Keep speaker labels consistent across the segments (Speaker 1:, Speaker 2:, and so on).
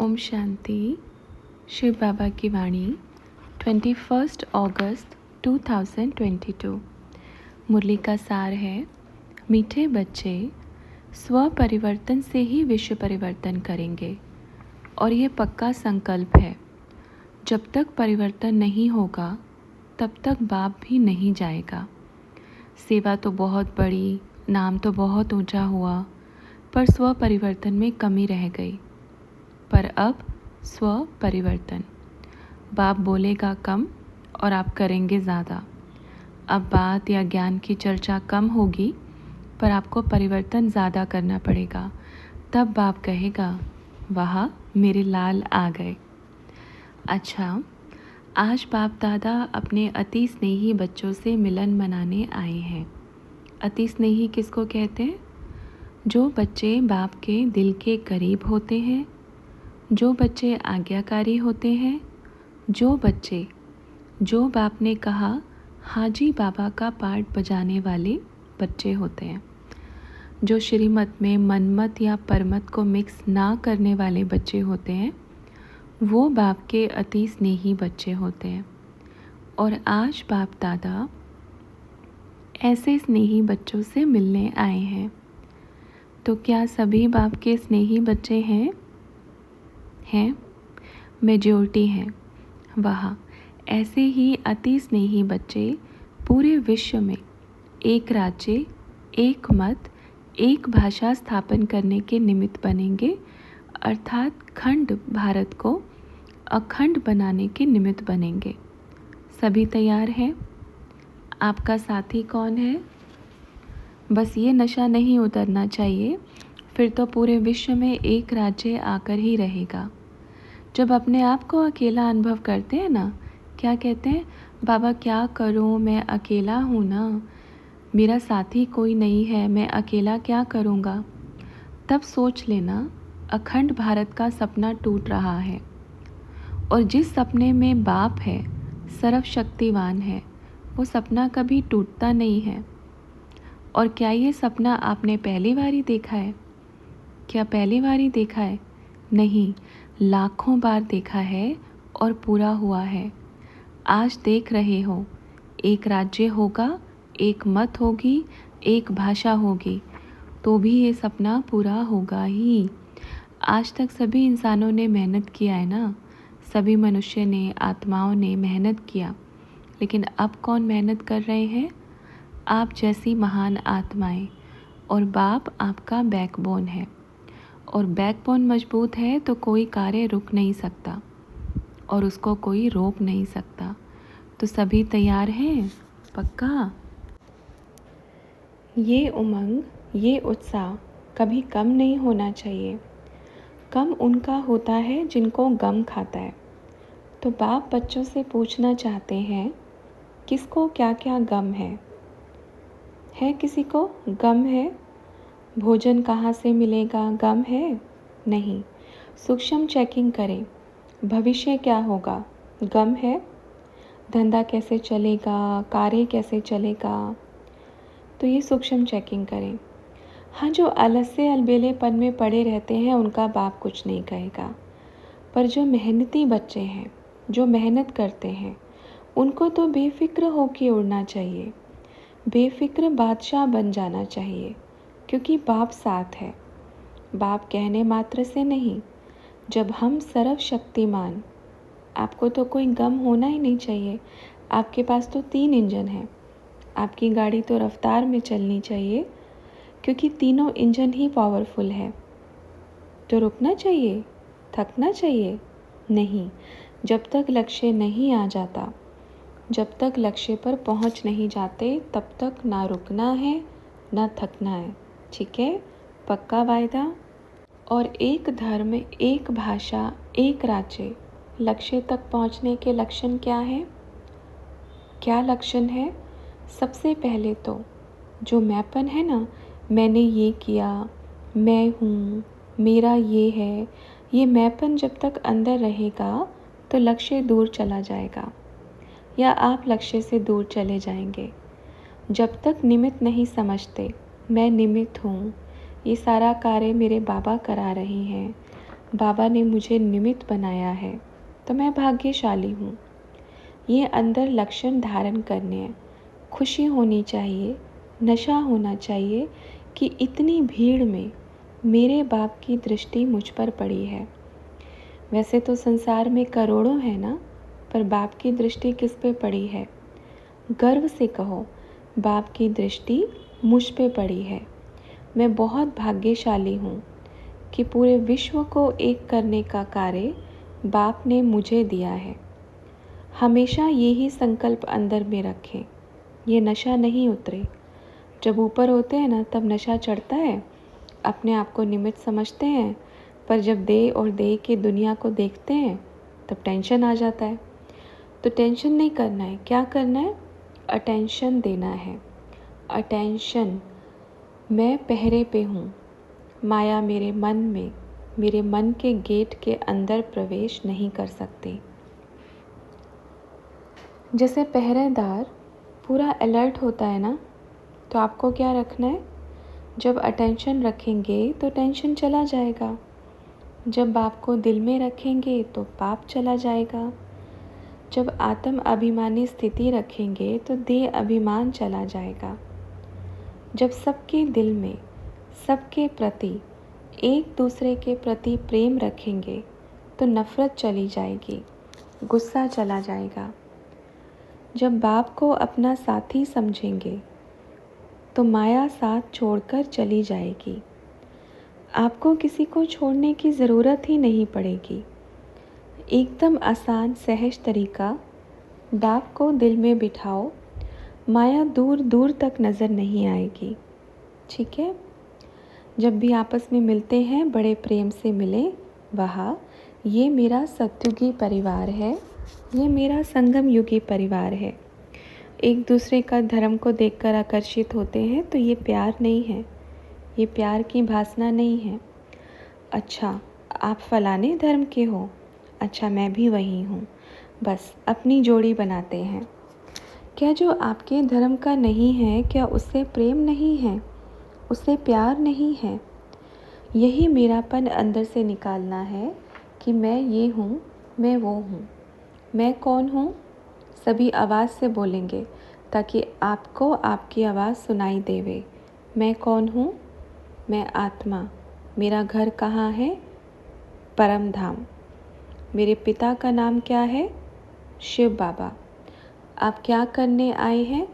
Speaker 1: ओम शांति। शिव बाबा की वाणी 21 अगस्त 2022। मुरली का सार है, मीठे बच्चे स्व परिवर्तन से ही विश्व परिवर्तन करेंगे। और ये पक्का संकल्प है। जब तक परिवर्तन नहीं होगा तब तक बाप भी नहीं जाएगा। सेवा तो बहुत बड़ी, नाम तो बहुत ऊंचा हुआ, पर स्व परिवर्तन में कमी रह गई। पर अब स्व परिवर्तन, बाप बोलेगा कम और आप करेंगे ज़्यादा। अब बात या ज्ञान की चर्चा कम होगी, पर आपको परिवर्तन ज़्यादा करना पड़ेगा। तब बाप कहेगा, वाह मेरे लाल आ गए। अच्छा, आज बाप दादा अपने अति स्नेही बच्चों से मिलन मनाने आए हैं। अति स्नेही किसको कहते हैं? जो बच्चे बाप के दिल के करीब होते हैं, जो बच्चे आज्ञाकारी होते हैं, जो बच्चे जो बाप ने कहा हाजी बाबा का पार्ट बजाने वाले बच्चे होते हैं, जो श्रीमत में मनमत या परमत को मिक्स ना करने वाले बच्चे होते हैं, वो बाप के अति स्नेही बच्चे होते हैं। और आज बाप दादा ऐसे स्नेही बच्चों से मिलने आए हैं। तो क्या सभी बाप के स्नेही बच्चे हैं? मेजॉरिटी हैं। वहाँ ऐसे ही अति स्नेही बच्चे पूरे विश्व में एक राज्य, एक मत, एक भाषा स्थापन करने के निमित्त बनेंगे, अर्थात खंड भारत को अखंड बनाने के निमित्त बनेंगे। सभी तैयार हैं? आपका साथी कौन है? बस ये नशा नहीं उतरना चाहिए, फिर तो पूरे विश्व में एक राज्य आकर ही रहेगा। जब अपने आप को अकेला अनुभव करते हैं ना, क्या कहते हैं, बाबा क्या करूं, मैं अकेला हूं ना, मेरा साथी कोई नहीं है, मैं अकेला क्या करूंगा। तब सोच लेना, अखंड भारत का सपना टूट रहा है। और जिस सपने में बाप है, सर्वशक्तिवान है, वो सपना कभी टूटता नहीं है। और क्या ये सपना आपने पहली बारी देखा है? क्या पहली बारी देखा है? नहीं, लाखों बार देखा है और पूरा हुआ है। आज देख रहे हो, एक राज्य होगा, एक मत होगी, एक भाषा होगी, तो भी ये सपना पूरा होगा ही। आज तक सभी इंसानों ने मेहनत किया है ना, सभी मनुष्य ने, आत्माओं ने मेहनत किया, लेकिन अब कौन मेहनत कर रहे हैं? आप जैसी महान आत्माएं। और बाप आपका बैकबोन है, और बैकबोन मजबूत है तो कोई कार्य रुक नहीं सकता और उसको कोई रोक नहीं सकता। तो सभी तैयार हैं? पक्का? ये उमंग, ये उत्साह कभी कम नहीं होना चाहिए। कम उनका होता है जिनको गम खाता है। तो बाप बच्चों से पूछना चाहते हैं, किसको क्या क्या गम है? किसी को गम है? भोजन कहाँ से मिलेगा, गम है? नहीं। सूक्ष्म चेकिंग करें, भविष्य क्या होगा, गम है? धंधा कैसे चलेगा, कार्य कैसे चलेगा, तो ये सूक्ष्म चेकिंग करें। हाँ, जो आलस्य अलबेलेपन में पड़े रहते हैं उनका बाप कुछ नहीं कहेगा, पर जो मेहनती बच्चे हैं, जो मेहनत करते हैं, उनको तो बेफिक्र होके उड़ना चाहिए, बेफिक्र बादशाह बन जाना चाहिए, क्योंकि बाप साथ है। बाप कहने मात्र से नहीं, जब हम सर्वशक्तिमान, आपको तो कोई गम होना ही नहीं चाहिए। आपके पास तो 3 इंजन हैं, आपकी गाड़ी तो रफ्तार में चलनी चाहिए, क्योंकि तीनों इंजन ही पावरफुल है। तो रुकना चाहिए, थकना चाहिए नहीं। जब तक लक्ष्य नहीं आ जाता, जब तक लक्ष्य पर पहुंच नहीं जाते, तब तक ना रुकना है ना थकना है। ठीक है? पक्का वायदा? और एक धर्म, एक भाषा, एक राज्य, लक्ष्य तक पहुंचने के लक्षण क्या है? क्या लक्षण है? सबसे पहले तो जो मैपन है ना, मैंने ये किया, मैं हूँ, मेरा ये है, ये मैपन जब तक अंदर रहेगा तो लक्ष्य दूर चला जाएगा, या आप लक्ष्य से दूर चले जाएंगे। जब तक निमित्त नहीं समझते, मैं निमित्त हूँ, ये सारा कार्य मेरे बाबा करा रहे हैं, बाबा ने मुझे निमित्त बनाया है तो मैं भाग्यशाली हूँ। ये अंदर लक्षण धारण करने हैं। खुशी होनी चाहिए, नशा होना चाहिए कि इतनी भीड़ में मेरे बाप की दृष्टि मुझ पर पड़ी है। वैसे तो संसार में करोड़ों हैं ना, पर बाप की दृष्टि किस पे पड़ी है? गर्व से कहो, बाप की दृष्टि मुझ पे पड़ी है। मैं बहुत भाग्यशाली हूँ कि पूरे विश्व को एक करने का कार्य बाप ने मुझे दिया है। हमेशा यही संकल्प अंदर में रखें, ये नशा नहीं उतरे। जब ऊपर होते हैं ना तब नशा चढ़ता है, अपने आप को निमित्त समझते हैं, पर जब देह और देह की दुनिया को देखते हैं तब टेंशन आ जाता है। तो टेंशन नहीं करना है, क्या करना है? अटेंशन देना है। अटेंशन। मैं पहरे पे हूँ। माया मेरे मन के गेट के अंदर प्रवेश नहीं कर सकती। जैसे पहरेदार पूरा अलर्ट होता है ना, तो आपको क्या रखना है? जब अटेंशन रखेंगे तो टेंशन चला जाएगा। जब बाप को दिल में रखेंगे तो पाप चला जाएगा। जब आत्म अभिमानी स्थिति रखेंगे तो देह अभिमान चला जाएगा। जब सबके दिल में सबके प्रति एक दूसरे के प्रति प्रेम रखेंगे तो नफ़रत चली जाएगी, गुस्सा चला जाएगा। जब बाप को अपना साथी समझेंगे तो माया साथ छोड़कर चली जाएगी। आपको किसी को छोड़ने की ज़रूरत ही नहीं पड़ेगी। एकदम आसान सहज तरीका, बाप को दिल में बिठाओ, माया दूर दूर तक नज़र नहीं आएगी। ठीक है? जब भी आपस में मिलते हैं बड़े प्रेम से मिलें। वहाँ ये मेरा सत्युगी परिवार है, ये मेरा संगम युगी परिवार है। एक दूसरे का धर्म को देखकर आकर्षित होते हैं तो ये प्यार नहीं है, ये प्यार की भासना नहीं है। अच्छा, आप फलाने धर्म के हो, अच्छा मैं भी वही हूँ, बस अपनी जोड़ी बनाते हैं। क्या जो आपके धर्म का नहीं है, क्या उससे प्रेम नहीं है, उससे प्यार नहीं है? यही मेरापन अंदर से निकालना है कि मैं ये हूँ, मैं वो हूँ। मैं कौन हूँ? सभी आवाज़ से बोलेंगे ताकि आपको आपकी आवाज़ सुनाई देवे। मैं कौन हूँ? मैं आत्मा। मेरा घर कहाँ है? परम धाम। मेरे पिता का नाम क्या है? शिव बाबा। आप क्या करने आए हैं?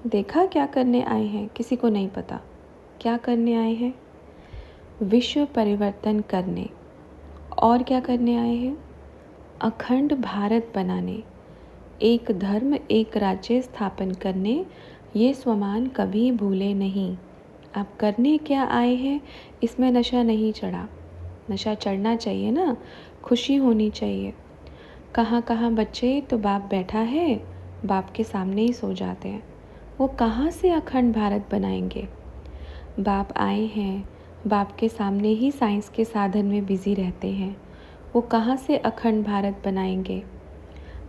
Speaker 1: देखा क्या करने आए हैं? किसी को नहीं पता क्या करने आए हैं। विश्व परिवर्तन करने। और क्या करने आए हैं? अखंड भारत बनाने, एक धर्म एक राज्य स्थापन करने। ये स्वमान कभी भूले नहीं। आप करने क्या आए हैं, इसमें नशा नहीं चढ़ा। नशा चढ़ना चाहिए ना, खुशी होनी चाहिए। कहाँ कहाँ बच्चे तो बाप बैठा है, बाप के सामने ही सो जाते हैं। वो कहाँ से अखंड भारत बनाएंगे? बाप आए हैं, बाप के सामने ही साइंस के साधन में बिजी रहते हैं। वो कहाँ से अखंड भारत बनाएंगे?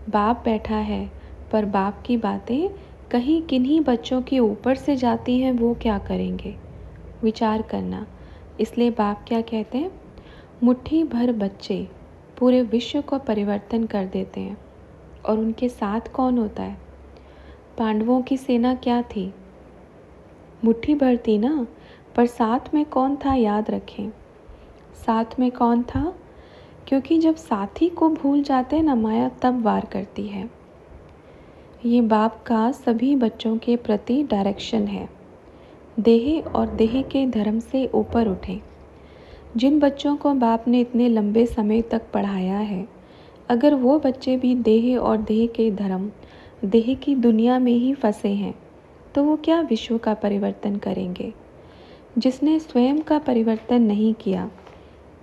Speaker 1: बाप बैठा है, पर बाप की बातें कहीं किन्हीं बच्चों के ऊपर से जाती हैं, वो क्या करेंगे? विचार करना। इसलिए बाप क्या कहते हैं? मुट्ठी भर बच्चे पूरे विश्व को परिवर्तन कर देते हैं। और उनके साथ कौन होता है? पांडवों की सेना क्या थी? मुट्ठी भर थी ना, पर साथ में कौन था? याद रखें, साथ में कौन था? क्योंकि जब साथी को भूल जाते हैं ना, माया तब वार करती है। ये बाप का सभी बच्चों के प्रति डायरेक्शन है। देह और देह के धर्म से ऊपर उठें। जिन बच्चों को बाप ने इतने लंबे समय तक पढ़ाया है, अगर वो बच्चे भी देह और देह के धर्म, देह की दुनिया में ही फंसे हैं, तो वो क्या विश्व का परिवर्तन करेंगे? जिसने स्वयं का परिवर्तन नहीं किया,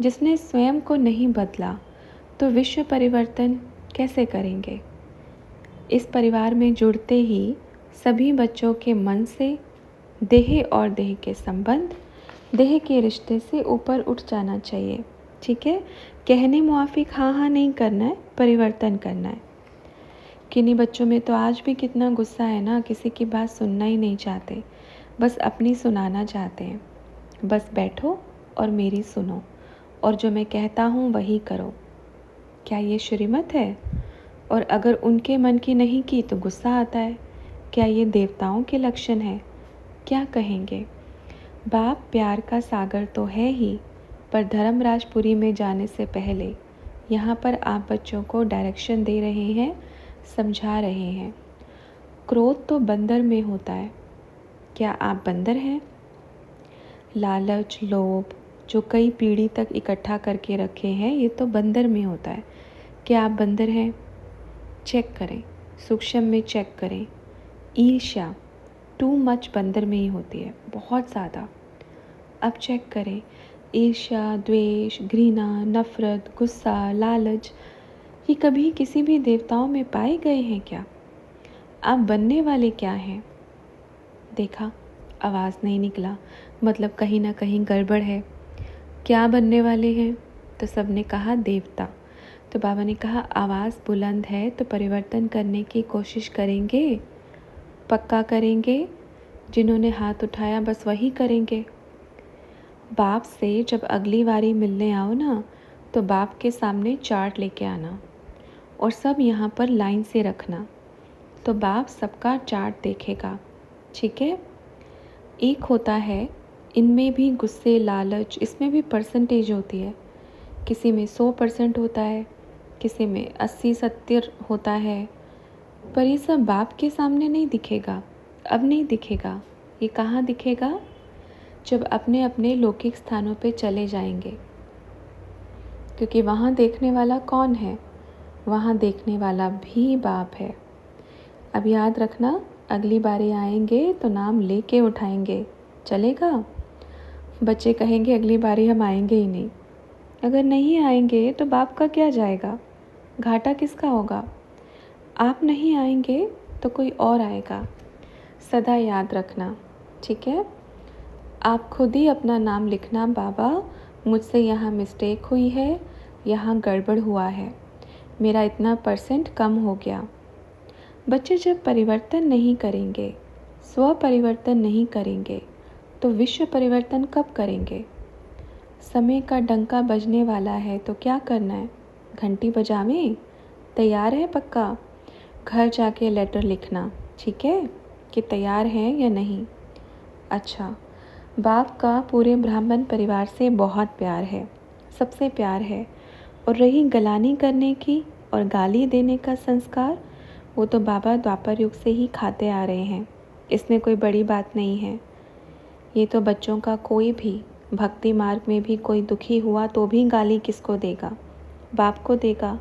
Speaker 1: जिसने स्वयं को नहीं बदला, तो विश्व परिवर्तन कैसे करेंगे? इस परिवार में जुड़ते ही सभी बच्चों के मन से देह और देह के संबंध, देह के रिश्ते से ऊपर उठ जाना चाहिए। ठीक है? कहने मुआफिक हाँ हाँ नहीं करना है, परिवर्तन करना है। किन्हीं बच्चों में तो आज भी कितना गुस्सा है ना, किसी की बात सुनना ही नहीं चाहते, बस अपनी सुनाना चाहते हैं। बस बैठो और मेरी सुनो, और जो मैं कहता हूँ वही करो। क्या ये श्रीमत है? और अगर उनके मन की नहीं की तो गुस्सा आता है। क्या ये देवताओं के लक्षण है? क्या कहेंगे? बाप प्यार का सागर तो है ही, पर धर्मराजपुरी में जाने से पहले यहाँ पर आप बच्चों को डायरेक्शन दे रहे हैं, समझा रहे हैं। क्रोध तो बंदर में होता है। क्या आप बंदर हैं? लालच, लोभ जो कई पीढ़ी तक इकट्ठा करके रखे हैं, ये तो बंदर में होता है। क्या आप बंदर हैं? चेक करें, सूक्ष्म में चेक करें। ईर्ष्या टू मच बंदर में ही होती है, बहुत ज़्यादा। अब चेक करें, ईर्ष्या, द्वेष, घृणा, नफरत, गुस्सा, लालच, ये कभी किसी भी देवताओं में पाए गए हैं क्या? आप बनने वाले क्या हैं? देखा, आवाज़ नहीं निकला, मतलब कहीं ना कहीं गड़बड़ है। क्या बनने वाले हैं? तो सब ने कहा देवता। तो बाबा ने कहा आवाज़ बुलंद है तो परिवर्तन करने की कोशिश करेंगे, पक्का करेंगे? जिन्होंने हाथ उठाया बस वही करेंगे। बाप से जब अगली बारी मिलने आओ ना, तो बाप के सामने चार्ट लेके आना और सब यहाँ पर लाइन से रखना, तो बाप सबका चार्ट देखेगा, ठीक है? एक होता है, इनमें भी गुस्से, लालच, इसमें भी परसेंटेज होती है। किसी में 100% होता है, किसी में 80-70 होता है, पर ये सब बाप के सामने नहीं दिखेगा। अब नहीं दिखेगा। ये कहाँ दिखेगा? जब अपने अपने लौकिक स्थानों पे चले जाएंगे, क्योंकि वहाँ देखने वाला कौन है? वहाँ देखने वाला भी बाप है। अब याद रखना, अगली बारी आएंगे तो नाम लेके उठाएंगे, चलेगा? बच्चे कहेंगे अगली बारी हम आएंगे ही नहीं। अगर नहीं आएंगे तो बाप का क्या जाएगा? घाटा किसका होगा? आप नहीं आएंगे तो कोई और आएगा, सदा याद रखना, ठीक है? आप खुद ही अपना नाम लिखना, बाबा मुझसे यहाँ मिस्टेक हुई है, यहाँ गड़बड़ हुआ है, मेरा इतना % कम हो गया। बच्चे जब परिवर्तन नहीं करेंगे, स्व परिवर्तन नहीं करेंगे, तो विश्व परिवर्तन कब करेंगे? समय का डंका बजने वाला है तो क्या करना है? घंटी बजावें? तैयार है पक्का? घर जाके लेटर लिखना, ठीक है, कि तैयार हैं या नहीं। अच्छा, बाप का पूरे ब्राह्मण परिवार से बहुत प्यार है, सबसे प्यार है। और रही गलानी करने की और गाली देने का संस्कार, वो तो बाबा द्वापर युग से ही खाते आ रहे हैं, इसमें कोई बड़ी बात नहीं है। ये तो बच्चों का कोई भी भक्ति मार्ग में भी कोई दुखी हुआ तो भी गाली किसको देगा? बाप को देगा।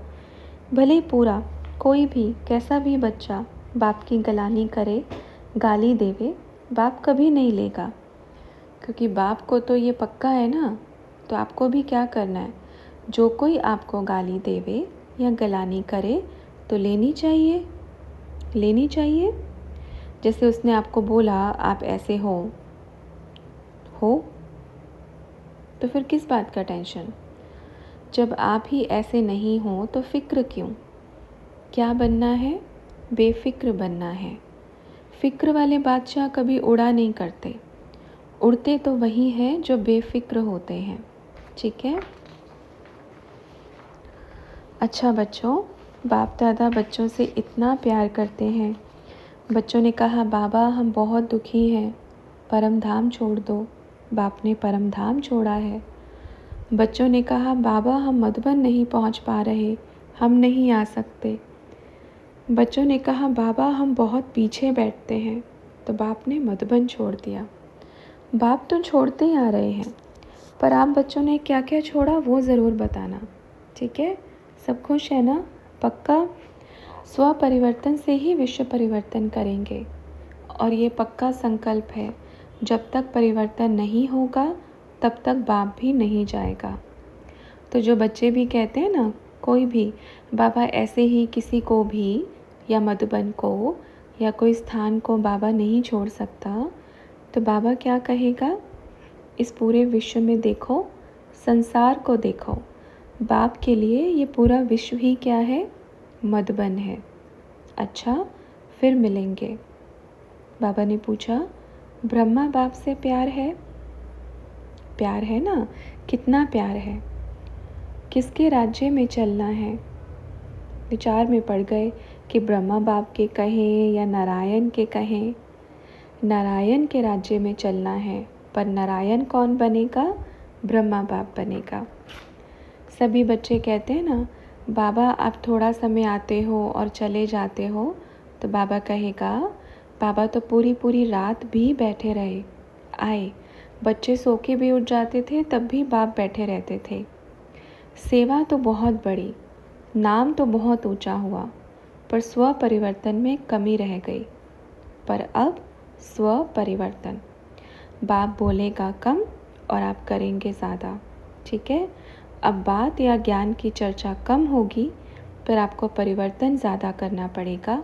Speaker 1: भले ही पूरा कोई भी कैसा भी बच्चा बाप की गलानी करे, गाली देवे, बाप कभी नहीं लेगा, क्योंकि बाप को तो ये पक्का है ना। तो आपको भी क्या करना है? जो कोई आपको गाली देवे या गलानी करे तो लेनी चाहिए, लेनी चाहिए। जैसे उसने आपको बोला आप ऐसे हो तो फिर किस बात का टेंशन? जब आप ही ऐसे नहीं हो तो फिक्र क्यों? क्या बनना है? बेफिक्र बनना है। फिक्र वाले बादशाह कभी उड़ा नहीं करते, उड़ते तो वही हैं जो बेफिक्र होते हैं, ठीक है? अच्छा बच्चों, बाप दादा बच्चों से इतना प्यार करते हैं। बच्चों ने कहा बाबा हम बहुत दुखी हैं, परम धाम छोड़ दो। बाप ने परम धाम छोड़ा है। बच्चों ने कहा बाबा हम मधुबन नहीं पहुंच पा रहे, हम नहीं आ सकते। बच्चों ने कहा बाबा हम बहुत पीछे बैठते हैं, तो बाप ने मधुबन छोड़ दिया। बाप तो छोड़ते ही आ रहे हैं, पर आप बच्चों ने क्या क्या छोड़ा वो ज़रूर बताना, ठीक है? सब खुश है ना? पक्का? स्व परिवर्तन से ही विश्व परिवर्तन करेंगे, और ये पक्का संकल्प है। जब तक परिवर्तन नहीं होगा तब तक बाप भी नहीं जाएगा। तो जो बच्चे भी कहते हैं ना, कोई भी बाबा ऐसे ही किसी को भी या मधुबन को या कोई स्थान को बाबा नहीं छोड़ सकता, तो बाबा क्या कहेगा? इस पूरे विश्व में देखो, संसार को देखो, बाप के लिए ये पूरा विश्व ही क्या है? मधुबन है। अच्छा, फिर मिलेंगे। बाबा ने पूछा ब्रह्मा बाप से प्यार है? प्यार है ना? कितना प्यार है? किसके राज्य में चलना है? विचार में पड़ गए कि ब्रह्मा बाप के कहें या नारायण के कहें। नारायण के राज्य में चलना है, पर नारायण कौन बनेगा? ब्रह्मा बाप बनेगा। सभी बच्चे कहते हैं ना, बाबा आप थोड़ा समय आते हो और चले जाते हो। तो बाबा कहेगा, बाबा तो पूरी पूरी रात भी बैठे रहे, आए, बच्चे सो के भी उठ जाते थे तब भी बाप बैठे रहते थे। सेवा तो बहुत बड़ी, नाम तो बहुत ऊंचा हुआ, पर स्व परिवर्तन में कमी रह गई। पर अब स्व परिवर्तन, बाप बोलेगा कम और आप करेंगे ज़्यादा। ठीक है, अब बात या ज्ञान की चर्चा कम होगी, पर आपको परिवर्तन ज़्यादा करना पड़ेगा।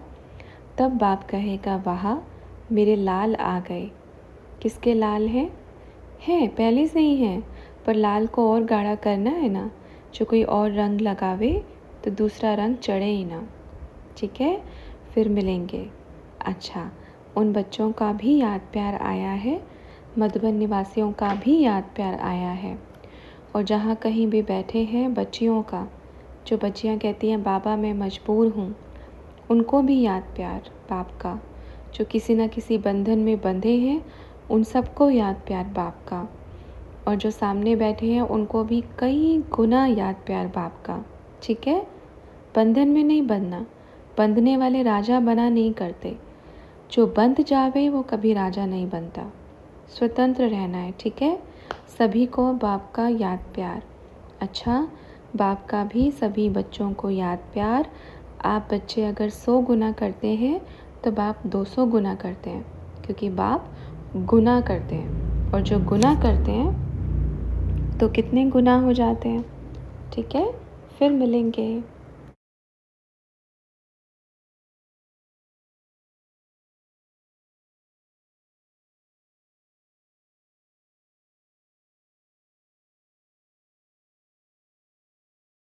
Speaker 1: तब बाप कहेगा, वाह मेरे लाल आ गए। किसके लाल हैं? पहले से ही हैं, पर लाल को और गाढ़ा करना है ना। जो कोई और रंग लगावे तो दूसरा रंग चढ़े ही ना। ठीक है, फिर मिलेंगे। अच्छा, उन बच्चों का भी याद प्यार आया है, मधुबन निवासियों का भी याद प्यार आया है। और जहाँ कहीं भी बैठे हैं बच्चियों का, जो बच्चियाँ कहती हैं बाबा मैं मजबूर हूँ, उनको भी याद प्यार बाप का। जो किसी न किसी बंधन में बंधे हैं, उन सबको याद प्यार बाप का। और जो सामने बैठे हैं उनको भी कई गुना याद प्यार बाप का। ठीक है, बंधन में नहीं बंधना, बंधने वाले राजा बना नहीं करते। जो बंध जावे वो कभी राजा नहीं बनता। स्वतंत्र रहना है। ठीक है, सभी को बाप का याद प्यार। अच्छा, बाप का भी सभी बच्चों को याद प्यार। आप बच्चे अगर 100 गुना करते हैं तो बाप 200 गुना करते हैं, क्योंकि बाप गुना करते हैं। और जो गुना करते हैं तो कितने गुना हो जाते हैं। ठीक है, फिर मिलेंगे।